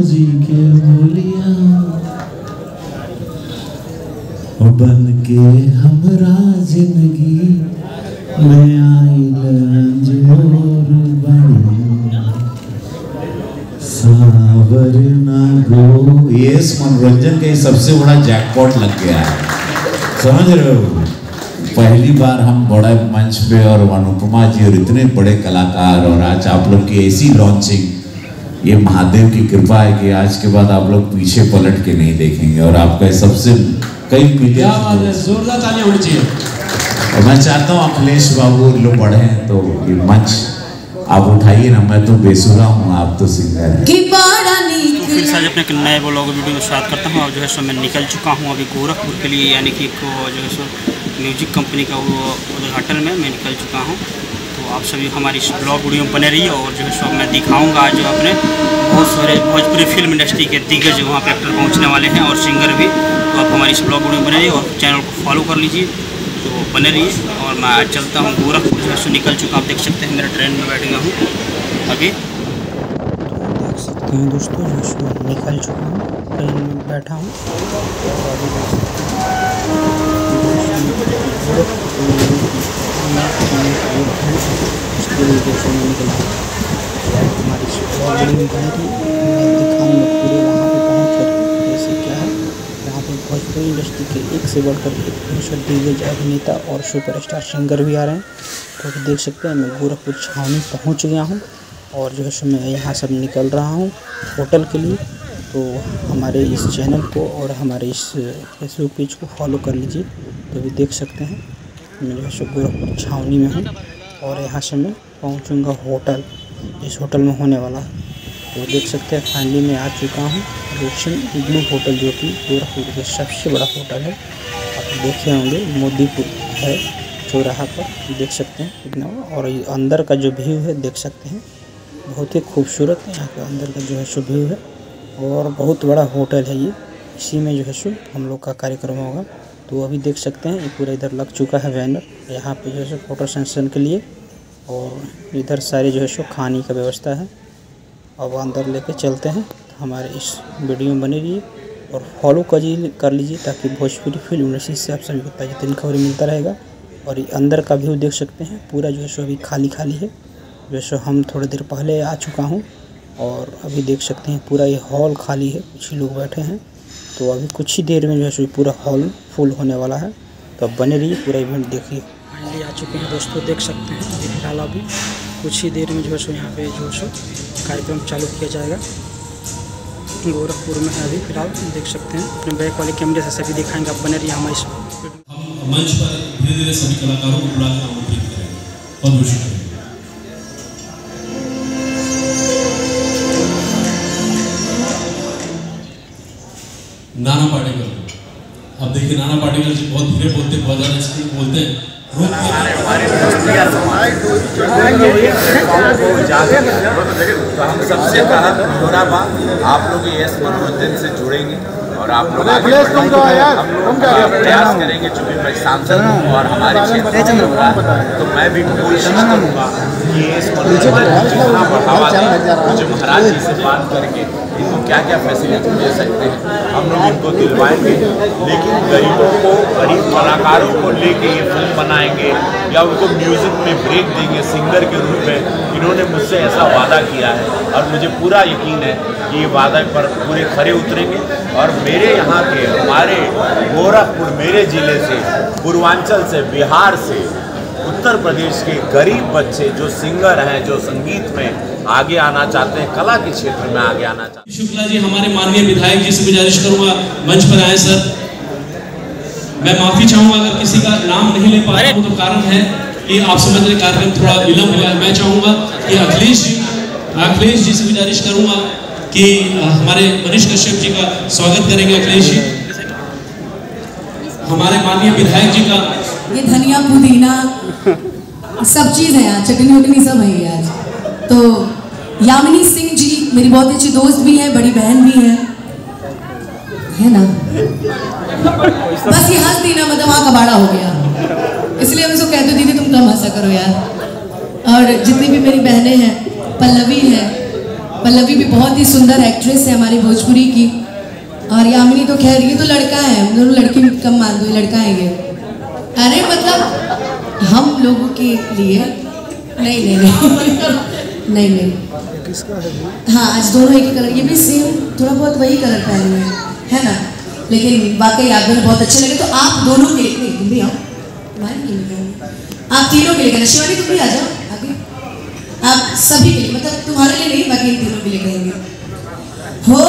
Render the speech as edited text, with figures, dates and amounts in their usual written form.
जी के बोलिया बन के हमरा जिंदगी में आइल अंजोर बनी सावर ना गो। ये मनोरंजन का सबसे बड़ा जैकपॉट लग गया है, समझ रहे हो। पहली बार हम बड़े मंच पे और अनुपमा जी और इतने बड़े कलाकार, और आज आप लोग की ऐसी लॉन्चिंग, ये महादेव की कृपा है कि आज के बाद आप लोग पीछे पलट के नहीं देखेंगे। और आपका सबसे कई मीडिया जोरदार तालियां होनी चाहिए। और मैं चाहता हूँ अखिलेश बाबू लोग बढ़े हैं तो ये मंच आप उठाइए ना, मैं तो बेसुरा हूँ, आप तो सिंगर हैं। फिर से अपने नए ब्लॉग वीडियो में स्वागत करता हूँ। और जो है सो मैं निकल चुका हूँ अभी गोरखपुर के लिए, यानी कि जो है सो म्यूजिक कंपनी का वो उद्घाटन में मैं निकल चुका हूँ। तो आप सभी हमारी इस ब्लॉग वीडियो में बने रहिए। और जो है सो मैं दिखाऊंगा आज जो अपने बहुत सारे भोजपुरी फिल्म इंडस्ट्री के दिग्गज वहाँ पे एक्टर पहुँचने वाले हैं और सिंगर भी। तो आप हमारी इस ब्लॉग वीडियो में बने रहिए और चैनल को फॉलो कर लीजिए, तो बने रहिए। और मैं आज चलता हूँ गोरखपुर, जो है सो निकल चुका, आप देख सकते हैं मेरा ट्रेन में बैठ गया हूँ अभी। देख सकते हैं दोस्तों, जो है सो निकल चुका हूँ, ट्रेन में बैठा हूँ। उसके लिए जैसे मैं निकला हमारी दिखाऊँगा पूरे वहाँ पे पहुँच कर जैसे क्या है यहाँ पे भोजपुरी इंडस्ट्री के एक से बढ़कर एक दिग्गज अभिनेता और सुपरस्टार सिंगर भी आ रहे हैं। तो आप देख सकते हैं मैं गोरखपुर छावनी पहुँच गया हूँ और जो है सो मैं यहाँ सब निकल रहा हूँ होटल के लिए। तो हमारे इस चैनल को और हमारे इस फेसबुक पेज को फॉलो कर लीजिए। तो अभी देख सकते हैं मैं जो है सो गोरखपुर छावनी में हूँ और यहाँ से मैं पहुँचूँगा होटल, इस होटल में होने वाला है। तो देख सकते हैं फाइनली मैं आ चुका हूँ रोशन इग्लू होटल, जो कि गोरखपुर का सबसे बड़ा होटल है। आप देखे होंगे मोदीपुर है चौराहा पर, देख सकते हैं कितना। और अंदर का जो व्यू है देख सकते हैं, बहुत ही खूबसूरत यहाँ का अंदर का जो है सो व्यू है। और बहुत बड़ा होटल है ये, इसी में जो है सो हम लोग का कार्यक्रम होगा। तो अभी देख सकते हैं ये पूरा इधर लग चुका है बैनर यहाँ पे जो है सो फोटो सेशन के लिए। और इधर सारे जो है सो खाने का व्यवस्था है। अब अंदर लेके चलते हैं। तो हमारे इस वीडियो में बने रहिए और फॉलो कर लीजिए ताकि भोजपुरी फिल्म इंडस्ट्री से आप सभी को ताज़ा तरीन खबरें मिलता रहेगा। और ये अंदर का व्यू देख सकते हैं, पूरा जो है सो अभी खाली है। जो है सो हम थोड़ी देर पहले आ चुका हूँ और अभी देख सकते हैं पूरा ये हॉल खाली है, कुछ ही लोग बैठे हैं। तो अभी कुछ ही देर में जो है सो पूरा हॉल फुल होने वाला है। तो अब बने रहिए, पूरा इवेंट देखिए। फाइनली आ चुके हैं दोस्तों, देख सकते हैं अभी फिलहाल अभी कुछ ही देर में जो है सो यहाँ पे जो है सो कार्यक्रम चालू किया जाएगा। गोरखपुर में है अभी फिलहाल, देख सकते हैं अपने बैक वाले कैमरे से सभी दिखाएंगे। आप बने रहिए हमारे मंच पर धीरे धीरे सभी कलाकारों को बुलाकर आमंत्रित करेंगे। बहुत बहुत शुक्रिया। नाना पाटेकर, अब देखिए नाना पाटेकर जी बहुत धीरे बोलते, बहुत ज़्यादा स्पीड बोलते हैं। तो हम सबसे कहा आप लोग इस मनोरंजन से जुड़ेंगे और आप लोग आगे हम लोग प्रयास करेंगे। चूँकि मैं सांसद हूँ और हमारे क्षेत्र में हो रहा है, तो मैं भी कोशिश करूँगा कि इस मनोरंजन जितना बढ़ावा दें। मुझे महाराज जी से बात करके इनको क्या क्या फैसिलिटी दे सकते हैं हम लोग इनको दिलवाएंगे। लेकिन गरीबों को, गरीब कलाकारों को लेके ये फिल्म बनाएंगे या उनको म्यूज़िक में ब्रेक देंगे सिंगर के रूप में। इन्होंने मुझसे ऐसा वादा किया है और मुझे पूरा यकीन है कि ये वादा पर पूरे खरे उतरेंगे। और मेरे यहाँ के, हमारे गोरखपुर, मेरे ज़िले से, पूर्वांचल से, बिहार से, उत्तर प्रदेश के गरीब बच्चे जो सिंगर हैं, जो संगीत में आगे आना चाहते हैं, कला के क्षेत्र में आगे आना चाहते हैं। शुक्ला जी, हमारे माननीय विधायक जी से गुजारिश करूंगा मंच पर आए सर। मैं माफी चाहूंगा अगर किसी का नाम नहीं ले पा रहा हूं, तो कारण है कि आप समझ रहे कार्यक्रम थोड़ा विलंब हुआ है। मैं चाहूंगा कि अखिलेश जी से गुजारिश करूंगा कि हमारे मनीष कश्यप जी का स्वागत करेंगे। अखिलेश जी, हमारे माननीय विधायक जी का, ये धनिया पुदीना सब चीज़ है यहाँ, चटनी वटनी सब है आज। तो यामिनी सिंह जी मेरी बहुत अच्छी दोस्त भी है, बड़ी बहन भी है ना। बस ये हंस दी ना, मतलब वहाँ कबाड़ा हो गया, इसलिए हम उसको कहते दीदी तुम कम हंसा करो यार। और जितनी भी मेरी बहनें हैं, पल्लवी है, पल्लवी भी बहुत ही सुंदर एक्ट्रेस है हमारी भोजपुरी की, और यामिनी तो खैर ये तो लड़का है, हम दोनों लड़की कम मान दो, ये लड़का है ये। अरे मतलब हम लोगों के लिए नहीं नहीं नहीं हाँ, आज दोनों एक ही कलर, ये भी सेम थोड़ा बहुत वही कलर पहने हुए है ना, लेकिन वाकई आप दोनों बहुत अच्छे लगे। तो आप दोनों के लिए, तुम भी आओ, आप तीनों के लिए कहना, शिवानी तुम भी आ जाओ आगे, आप सभी के लिए, मतलब तुम्हारे लिए नहीं, बाकी इन तीनों के लिए कहेंगे। हो